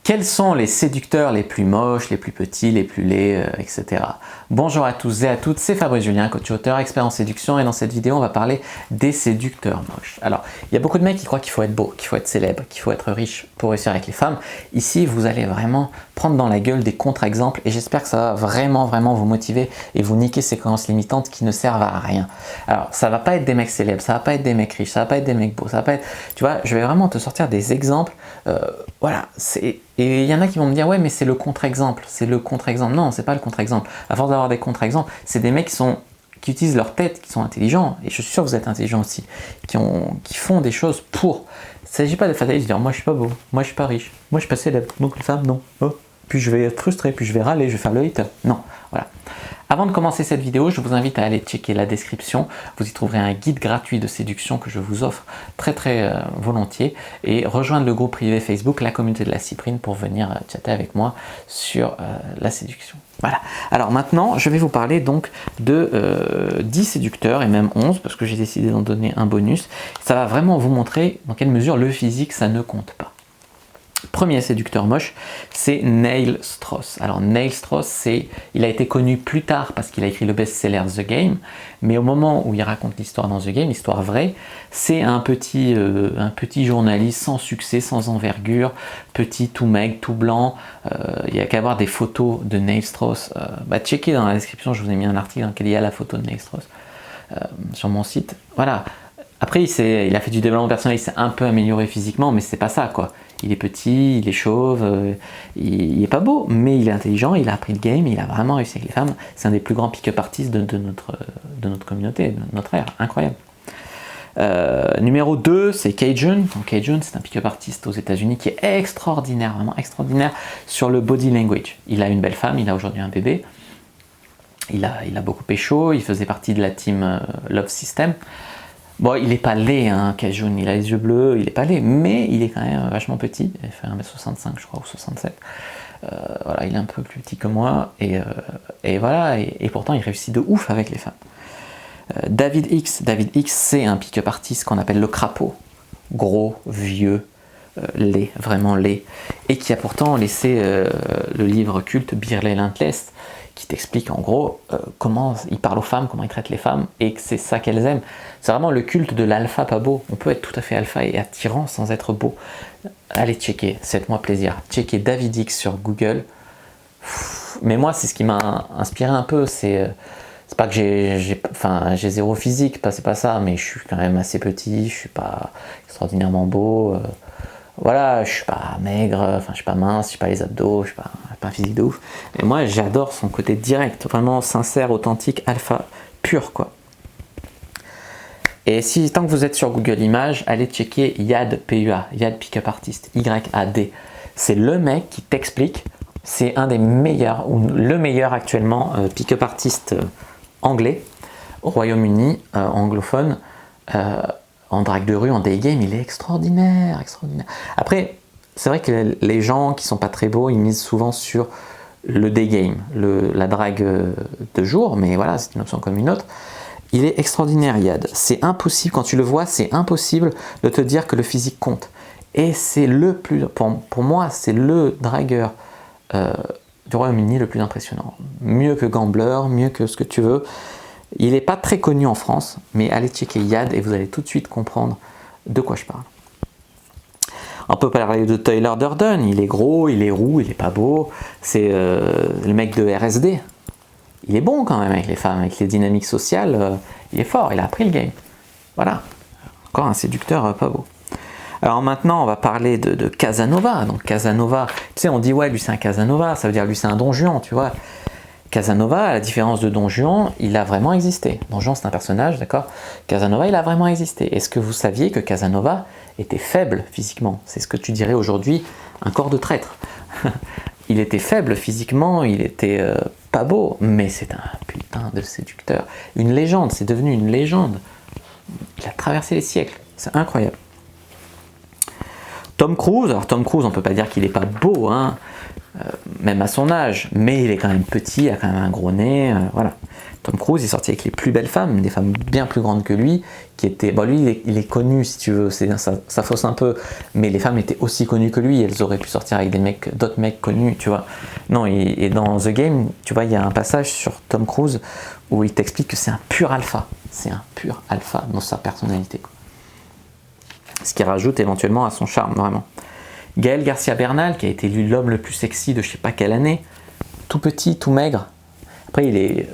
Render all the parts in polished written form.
Quels sont les séducteurs les plus moches, les plus petits, les plus laids, etc. Bonjour à tous et à toutes, c'est Fabrice Julien, coach auteur, expert en séduction, et dans cette vidéo on va parler des séducteurs moches. Alors, il y a beaucoup de mecs qui croient qu'il faut être beau, qu'il faut être célèbre, qu'il faut être riche pour réussir avec les femmes. Ici, vous allez vraiment prendre dans la gueule des contre-exemples et j'espère que ça va vraiment vous motiver et vous niquer ces croyances limitantes qui ne servent à rien. Alors, ça va pas être des mecs célèbres, ça va pas être des mecs riches, ça va pas être des mecs beaux, ça va pas être... Tu vois, je vais vraiment te sortir des exemples, voilà, c'est... Et il y en a qui vont me dire, ouais, mais c'est le contre-exemple, c'est le contre-exemple. Non, c'est pas le contre-exemple. À force d'avoir des contre-exemples, c'est des mecs qui utilisent leur tête, qui sont intelligents, et je suis sûr que vous êtes intelligents aussi, qui font des choses pour. Il ne s'agit pas de fatalisme, de dire, moi je suis pas beau, moi je suis pas riche, moi je suis pas célèbre, donc les femmes, non. Oh. Puis je vais être frustré, puis je vais râler, je vais faire le hater. Non, voilà. Avant de commencer cette vidéo, je vous invite à aller checker la description. Vous y trouverez un guide gratuit de séduction que je vous offre très volontiers. Et rejoindre le groupe privé Facebook, la communauté de la Cyprine, pour venir chatter avec moi sur la séduction. Voilà. Alors maintenant, je vais vous parler donc de 10 séducteurs, et même 11, parce que j'ai décidé d'en donner un bonus. Ça va vraiment vous montrer dans quelle mesure le physique, ça ne compte pas. Premier séducteur moche, c'est Neil Strauss. Alors Neil Strauss, il a été connu plus tard parce qu'il a écrit le best-seller The Game, mais au moment où il raconte l'histoire dans The Game, l'histoire vraie, c'est un petit journaliste sans succès, sans envergure, petit, tout maigre, tout blanc. Il n'y a qu'à voir des photos de Neil Strauss. Checkez dans la description, je vous ai mis un article dans lequel il y a la photo de Neil Strauss sur mon site. Voilà. Après, il a fait du développement personnel, il s'est un peu amélioré physiquement, mais c'est pas ça, quoi. Il est petit, il est chauve, il est pas beau, mais il est intelligent, il a appris le game, il a vraiment réussi avec les femmes. C'est un des plus grands pick-up artistes de notre communauté, de notre ère. Incroyable. Numéro 2, c'est Cajun. Donc Cajun, c'est un pick-up artiste aux États-Unis qui est extraordinaire, vraiment extraordinaire sur le body language. Il a une belle femme, il a aujourd'hui un bébé. Il a beaucoup pécho, il faisait partie de la team Love System. Bon, il n'est pas laid, hein, Cajun, il a les yeux bleus, il n'est pas laid, mais il est quand même vachement petit, il fait 1m65 je crois, ou 67. Voilà, il est un peu plus petit que moi, et voilà, et pourtant il réussit de ouf avec les femmes. David X, c'est un pick-up artiste qu'on appelle le crapaud, gros, vieux, laid, vraiment laid, et qui a pourtant laissé le livre culte Beer Relentless, qui t'explique en gros comment il parle aux femmes, comment il traite les femmes, et que c'est ça qu'elles aiment. C'est vraiment le culte de l'alpha pas beau. On peut être tout à fait alpha et attirant sans être beau. Allez checker, faites-moi plaisir. Checker David X sur Google. Mais moi, c'est ce qui m'a inspiré un peu. C'est pas que j'ai zéro physique, c'est pas ça, mais je suis quand même assez petit, je suis pas extraordinairement beau. Voilà, je suis pas maigre, enfin je suis pas mince, je suis pas les abdos, je suis pas un physique de ouf. Et moi j'adore son côté direct, vraiment sincère, authentique, alpha, pur quoi. Et si tant que vous êtes sur Google Images, allez checker Yad PUA, Yad Pickup Artist, Y-A-D. C'est le mec qui t'explique, c'est un des meilleurs, ou le meilleur actuellement pick-up artiste anglais au Royaume-Uni, anglophone. En drague de rue, en day game, il est extraordinaire, extraordinaire. Après, c'est vrai que les gens qui sont pas très beaux, ils misent souvent sur le day game, la drague de jour, mais voilà, c'est une option comme une autre. Il est extraordinaire, Yad. C'est impossible, quand tu le vois, c'est impossible de te dire que le physique compte. Et c'est le plus, pour moi, c'est le dragueur du Royaume-Uni le plus impressionnant. Mieux que Gambler, mieux que ce que tu veux. Il n'est pas très connu en France, mais allez checker Yad et vous allez tout de suite comprendre de quoi je parle. On peut parler de Tyler Durden, il est gros, il est roux, il n'est pas beau. C'est le mec de RSD. Il est bon quand même avec les femmes, avec les dynamiques sociales, il est fort, il a appris le game. Voilà, encore un séducteur pas beau. Alors maintenant, on va parler de Casanova. Donc Casanova, tu sais, on dit ouais, lui c'est un Casanova, ça veut dire lui c'est un Don Juan, tu vois. Casanova, à la différence de Don Juan, il a vraiment existé. Don Juan, c'est un personnage, d'accord? Casanova, il a vraiment existé. Est-ce que vous saviez que Casanova était faible physiquement? C'est ce que tu dirais aujourd'hui un corps de traître. Il était faible physiquement, il était pas beau, mais c'est un putain de séducteur. Une légende, c'est devenu une légende. Il a traversé les siècles, c'est incroyable. Tom Cruise, alors Tom Cruise, on peut pas dire qu'il est pas beau, hein. même à son âge, mais il est quand même petit, il a quand même un gros nez, voilà. Tom Cruise est sorti avec les plus belles femmes, des femmes bien plus grandes que lui, qui étaient... Bon, lui, il est connu, si tu veux, ça fausse un peu, mais les femmes étaient aussi connues que lui, elles auraient pu sortir avec d'autres mecs connus, tu vois. Non, et dans The Game, tu vois, il y a un passage sur Tom Cruise où il t'explique que c'est un pur alpha. C'est un pur alpha dans sa personnalité, quoi. Ce qui rajoute éventuellement à son charme, vraiment. Gaël Garcia Bernal, qui a été élu l'homme le plus sexy de je sais pas quelle année, tout petit, tout maigre. Après, il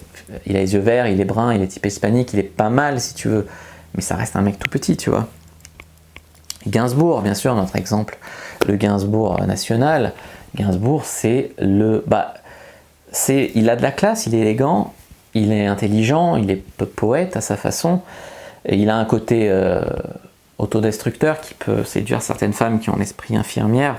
a les yeux verts, il est brun, il est type hispanique, il est pas mal si tu veux, mais ça reste un mec tout petit, tu vois. Gainsbourg, bien sûr, notre exemple, le Gainsbourg national. Gainsbourg, c'est il a de la classe, il est élégant, il est intelligent, il est poète à sa façon, et il a un côté autodestructeur qui peut séduire certaines femmes qui ont l'esprit infirmière.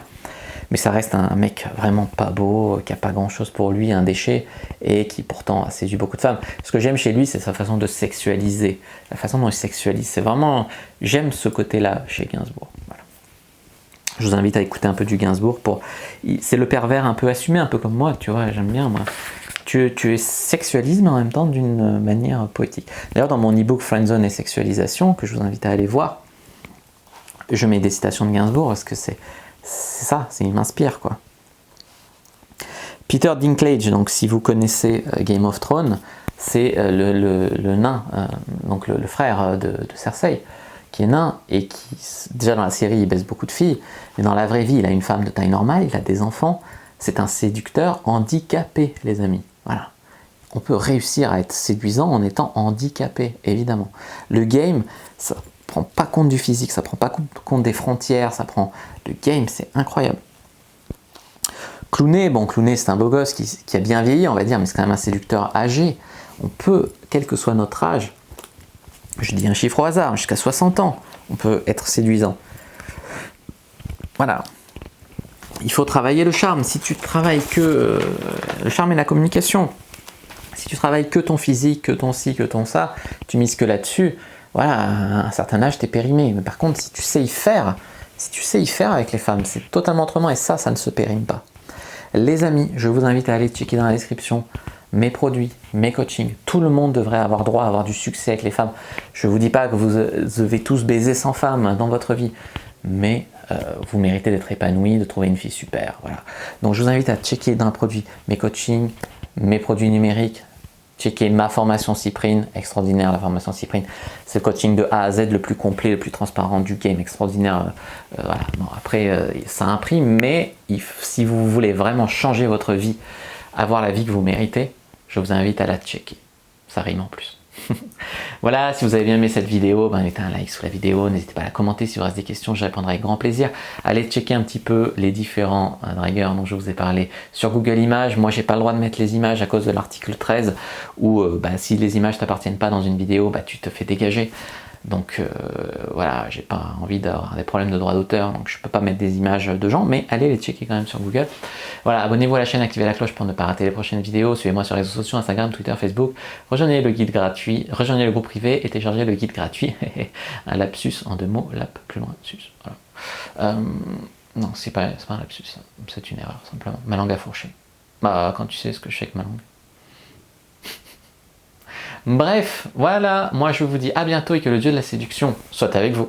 Mais ça reste un mec vraiment pas beau, qui a pas grand chose pour lui, un déchet, et qui pourtant a séduit beaucoup de femmes. Ce que j'aime chez lui, c'est sa façon de sexualiser, la façon dont il sexualise. C'est vraiment, j'aime ce côté-là chez Gainsbourg. Voilà. Je vous invite à écouter un peu du Gainsbourg. C'est le pervers un peu assumé, un peu comme moi, tu vois, j'aime bien moi. Tu sexualises, mais en même temps d'une manière poétique. D'ailleurs, dans mon e-book Friendzone et sexualisation, que je vous invite à aller voir, je mets des citations de Gainsbourg parce que c'est ça, il m'inspire, quoi. Peter Dinklage, donc si vous connaissez Game of Thrones, c'est le nain, donc le frère de Cersei, qui est nain et qui, déjà dans la série, il baise beaucoup de filles, mais dans la vraie vie, il a une femme de taille normale, il a des enfants, c'est un séducteur handicapé, les amis. Voilà. On peut réussir à être séduisant en étant handicapé, évidemment. Le game, ça prend pas compte du physique, ça prend pas compte des frontières, le game, c'est incroyable. Clooney, bon, Clooney c'est un beau gosse qui a bien vieilli, on va dire, mais c'est quand même un séducteur âgé. On peut, quel que soit notre âge, je dis un chiffre au hasard, jusqu'à 60 ans, on peut être séduisant. Voilà. Il faut travailler le charme. Si tu travailles que le charme et la communication, si tu travailles que ton physique, que ton ci, que ton ça, tu mises que là-dessus, voilà, à un certain âge, t'es périmé. Mais par contre, si tu sais y faire avec les femmes, c'est totalement autrement, et ça ne se périme pas. Les amis, je vous invite à aller checker dans la description mes produits, mes coachings. Tout le monde devrait avoir droit à avoir du succès avec les femmes. Je ne vous dis pas que vous devez tous baiser 100 femmes dans votre vie, mais vous méritez d'être épanoui, de trouver une fille super. Voilà. Donc je vous invite à checker dans le produit mes coachings, mes produits numériques. Checker ma formation Cyprine, extraordinaire la formation Cyprine. C'est le coaching de A à Z le plus complet, le plus transparent du game, extraordinaire. Voilà. Bon, après, ça a un prix, mais si vous voulez vraiment changer votre vie, avoir la vie que vous méritez, je vous invite à la checker. Ça rime en plus. Voilà, si vous avez bien aimé cette vidéo, mettez un like sous la vidéo, n'hésitez pas à la commenter si vous reste des questions, je répondrai avec grand plaisir. Allez checker un petit peu les différents dragueurs dont je vous ai parlé sur Google Images. Moi, j'ai pas le droit de mettre les images à cause de l'article 13 où si les images t'appartiennent pas dans une vidéo, tu te fais dégager. Donc voilà, j'ai pas envie d'avoir des problèmes de droit d'auteur, donc je peux pas mettre des images de gens, mais allez les checker quand même sur Google. Voilà, abonnez-vous à la chaîne, activez la cloche pour ne pas rater les prochaines vidéos, suivez-moi sur les réseaux sociaux, Instagram, Twitter, Facebook, rejoignez le guide gratuit, rejoignez le groupe privé et téléchargez le guide gratuit. Un lapsus en 2 mots, lap plus loin, sus. Voilà. Non, c'est pas un lapsus, c'est une erreur simplement. Ma langue a fourché. Quand tu sais ce que je fais avec ma langue. Bref, voilà, moi je vous dis à bientôt et que le dieu de la séduction soit avec vous.